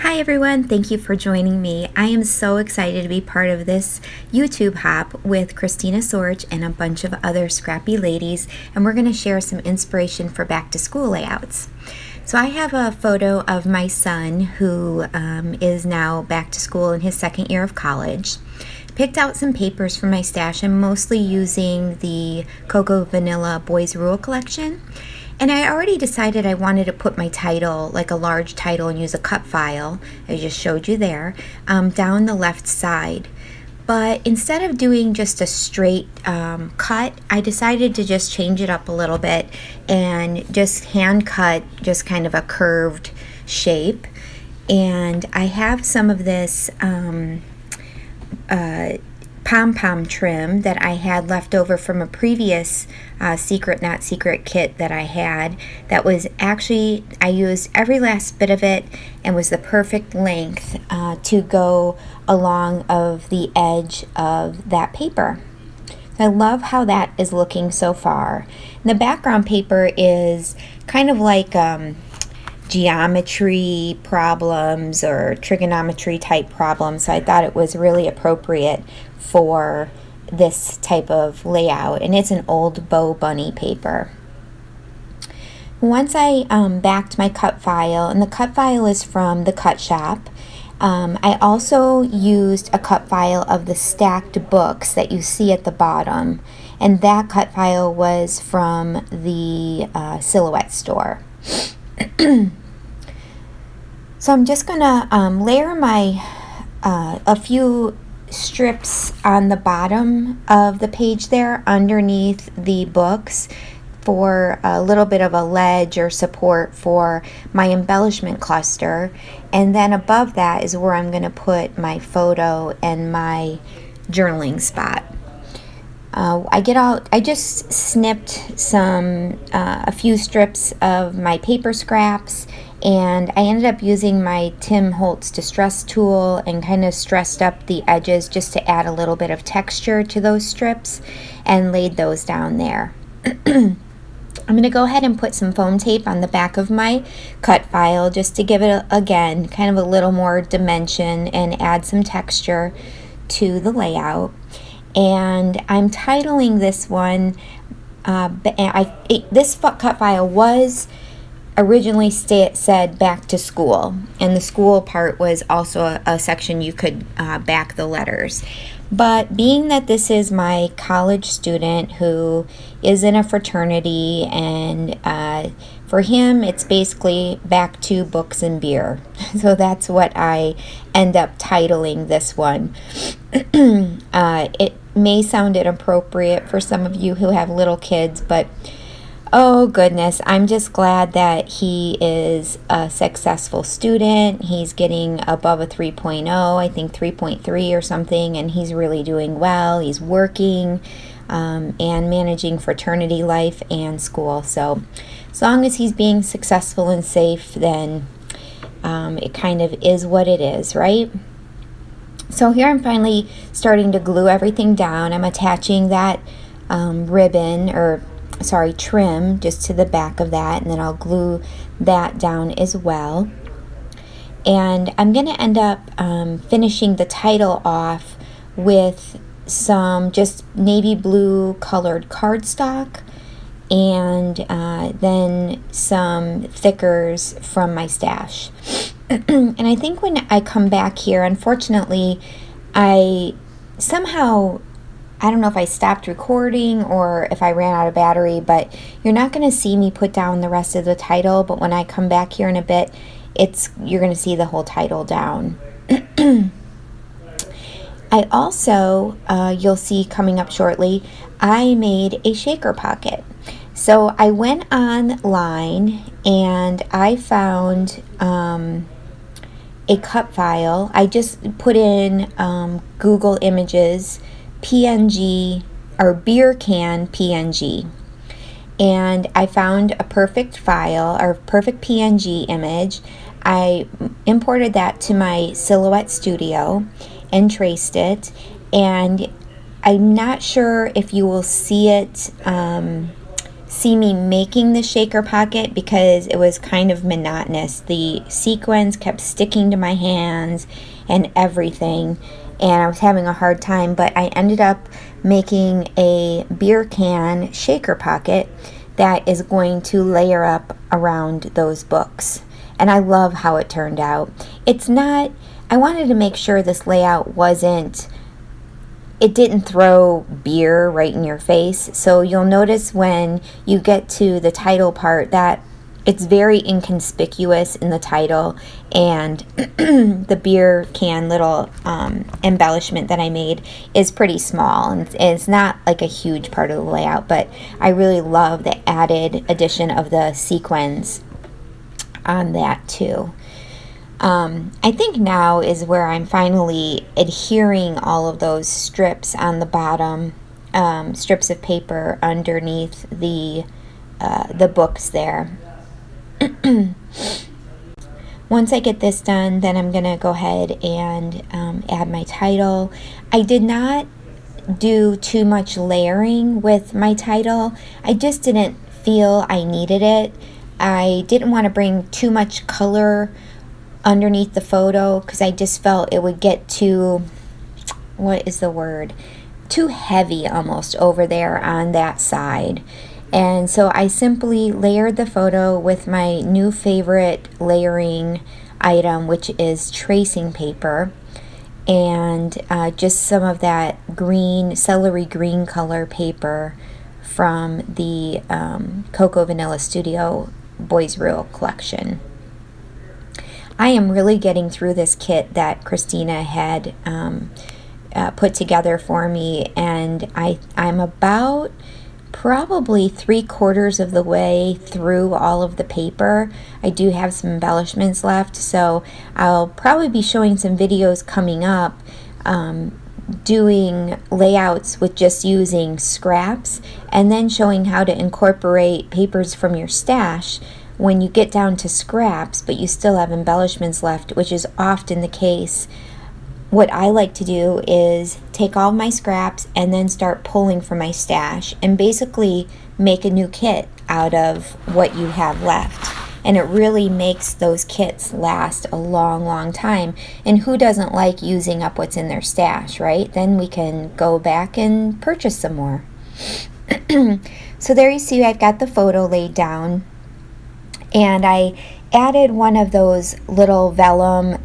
Hi everyone, thank you for joining me. I am so excited to be part of this YouTube hop with Christina Sorge and a bunch of other scrappy ladies, and we're going to share some inspiration for back to school layouts. So I have a photo of my son who is now back to school in his second year of college. Picked out some papers from my stash. I'm mostly using the Cocoa Vanilla Boys Rule collection. And I already decided I wanted to put my title, like a large title, and use a cut file, I just showed you there, down the left side. But instead of doing just a straight cut, I decided to just change it up a little bit and just hand cut just kind of a curved shape. And I have some of this pom-pom trim that I had left over from a previous Secret Not Secret kit that I had. That was actually, I used every last bit of it and was the perfect length to go along of the edge of that paper. I love how that is looking so far. And the background paper is kind of like geometry problems or trigonometry type problems, so I thought it was really appropriate for this type of layout, and it's an old Bow Bunny paper. Once I backed my cut file, and the cut file is from the cut shop, I also used a cut file of the stacked books that you see at the bottom, and that cut file was from the Silhouette store. So I'm just gonna layer my a few strips on the bottom of the page there underneath the books for a little bit of a ledge or support for my embellishment cluster, and then above that is where I'm going to put my photo and my journaling spot. I just snipped a few strips of my paper scraps, and I ended up using my Tim Holtz Distress tool and kind of stressed up the edges just to add a little bit of texture to those strips and laid those down there. I'm going to go ahead and put some foam tape on the back of my cut file just to give it, again, kind of a little more dimension and add some texture to the layout. And I'm titling this one, this cut file was originally said back to school, and the school part was also a section you could back the letters. But being that this is my college student who is in a fraternity, and for him it's basically back to books and beer. So that's what I end up titling this one. It may sound inappropriate for some of you who have little kids, but oh goodness, I'm just glad that he is a successful student. He's getting above a 3.0, I think 3.3 or something, and he's really doing well. He's working and managing fraternity life and school. So as long as he's being successful and safe, then it kind of is what it is, right? So here I'm finally starting to glue everything down. I'm attaching that trim just to the back of that, and then I'll glue that down as well. And I'm going to end up finishing the title off with some just navy blue colored cardstock, and then some thickers from my stash. And I think when I come back here, unfortunately, I don't know if I stopped recording or if I ran out of battery, but you're not going to see me put down the rest of the title. But when I come back here in a bit, you're going to see the whole title down. I also, you'll see coming up shortly, I made a shaker pocket. So I went online and I found a cut file. I just put in Google Images PNG or beer can PNG, and I found a perfect file or perfect PNG image. I imported that to my Silhouette Studio and traced it, and I'm not sure if you will see it see me making the shaker pocket because it was kind of monotonous. The sequins kept sticking to my hands and everything, and I was having a hard time, but I ended up making a beer can shaker pocket that is going to layer up around those books. And I love how it turned out. I wanted to make sure this layout it didn't throw beer right in your face. So you'll notice when you get to the title part that it's very inconspicuous in the title, and the beer can little embellishment that I made is pretty small, and it's not like a huge part of the layout, but I really love the added addition of the sequins on that too. I think now is where I'm finally adhering all of those strips on the bottom, strips of paper underneath the books there. Once I get this done, then I'm going to go ahead and add my title. I did not do too much layering with my title. I just didn't feel I needed it. I didn't want to bring too much color underneath the photo because I just felt it would get too, too heavy almost over there on that side. And so I simply layered the photo with my new favorite layering item, which is tracing paper, and just some of that celery green color paper from the Cocoa Vanilla Studio Boys Reel collection. I am really getting through this kit that Christina had put together for me, and I'm about probably 3/4 of the way through all of the paper. I do have some embellishments left, so I'll probably be showing some videos coming up doing layouts with just using scraps, and then showing how to incorporate papers from your stash when you get down to scraps but you still have embellishments left, which is often the case. What I like to do is take all my scraps and then start pulling from my stash and basically make a new kit out of what you have left. And it really makes those kits last a long, long time. And who doesn't like using up what's in their stash, right? Then we can go back and purchase some more. So there you see I've got the photo laid down. And I added one of those little vellum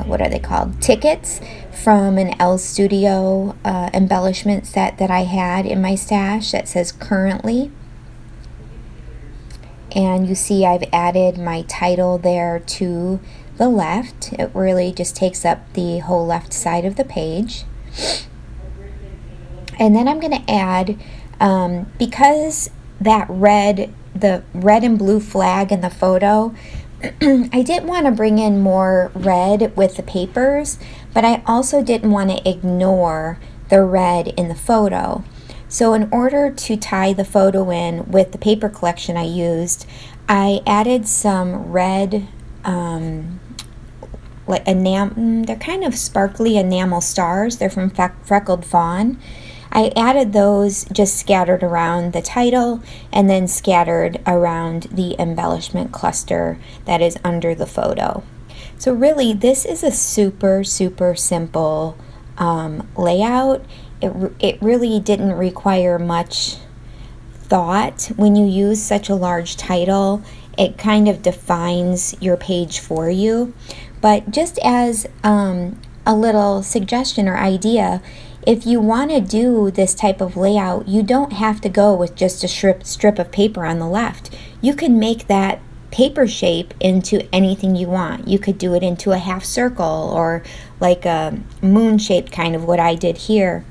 what are they called? Tickets from an L Studio embellishment set that I had in my stash that says currently. And you see I've added my title there to the left. It really just takes up the whole left side of the page. And then I'm going to add, because the red and blue flag in the photo, I didn't want to bring in more red with the papers, but I also didn't want to ignore the red in the photo. So in order to tie the photo in with the paper collection I used, I added some red, they're kind of sparkly enamel stars. They're from Freckled Fawn. I added those just scattered around the title and then scattered around the embellishment cluster that is under the photo. So really, this is a super, super simple layout. It really didn't require much thought. When you use such a large title, it kind of defines your page for you. But just as a little suggestion or idea, if you want to do this type of layout, you don't have to go with just a strip of paper on the left. You can make that paper shape into anything you want. You could do it into a half circle or like a moon shaped kind of what I did here.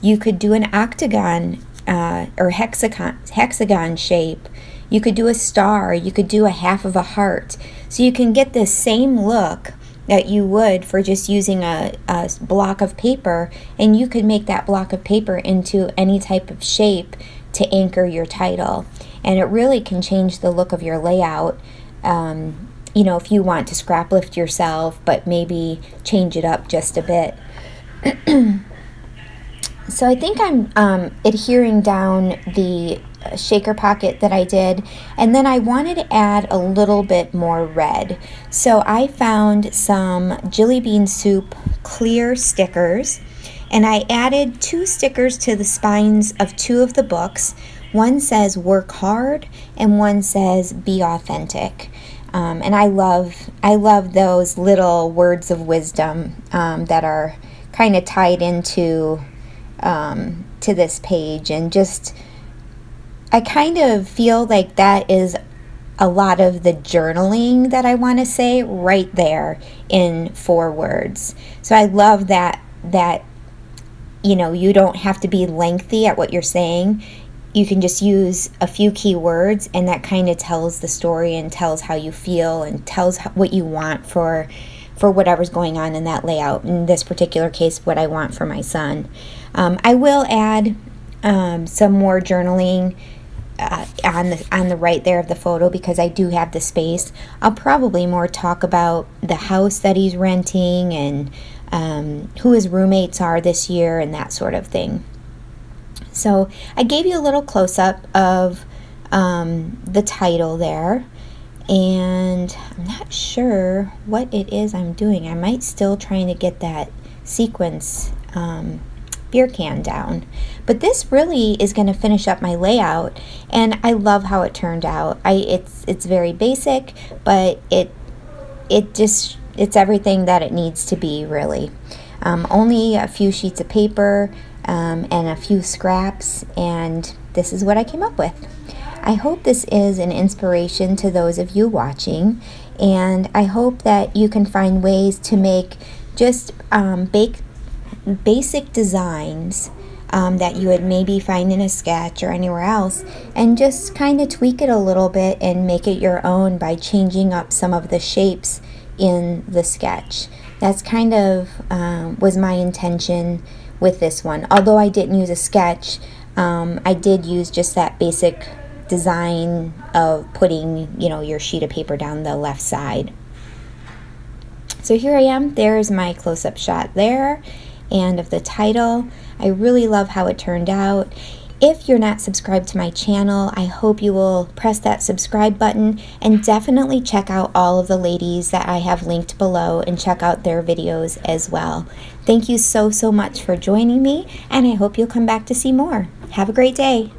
You could do an octagon or hexagon shape. You could do a star. You could do a half of a heart. So you can get this same look that you would for just using a block of paper, and you could make that block of paper into any type of shape to anchor your title. And it really can change the look of your layout. If you want to scrap lift yourself, but maybe change it up just a bit. So I think I'm adhering down the shaker pocket that I did, and then I wanted to add a little bit more red. So I found some Jelly Bean Soup clear stickers, and I added 2 stickers to the spines of 2 of the books. One says work hard and one says be authentic. And I love those little words of wisdom that are kind of tied into to this page, and just I kind of feel like that is a lot of the journaling that I want to say right there in 4 words. So I love that you don't have to be lengthy at what you're saying. You can just use a few key words, and that kind of tells the story and tells how you feel and tells what you want for whatever's going on in that layout. In this particular case, what I want for my son. I will add some more journaling on the right there of the photo, because I do have the space. I'll probably more talk about the house that he's renting and who his roommates are this year and that sort of thing. So I gave you a little close-up of the title there, and I'm not sure what it is I'm doing. I might still trying to get that sequence beer can down, but this really is going to finish up my layout, and I love how it turned out. It's very basic, but it's everything that it needs to be, really. Only a few sheets of paper and a few scraps, and this is what I came up with. I hope this is an inspiration to those of you watching, and I hope that you can find ways to make just basic designs that you would maybe find in a sketch or anywhere else, and just kind of tweak it a little bit and make it your own by changing up some of the shapes in the sketch. That's kind of was my intention with this one. Although I didn't use a sketch, I did use just that basic design of putting, your sheet of paper down the left side. So here I am. There's my close-up shot there, and of the title. I really love how it turned out. If you're not subscribed to my channel, I hope you will press that subscribe button, and definitely check out all of the ladies that I have linked below and check out their videos as well. Thank you so much for joining me, and I hope you'll come back to see more. Have a great day.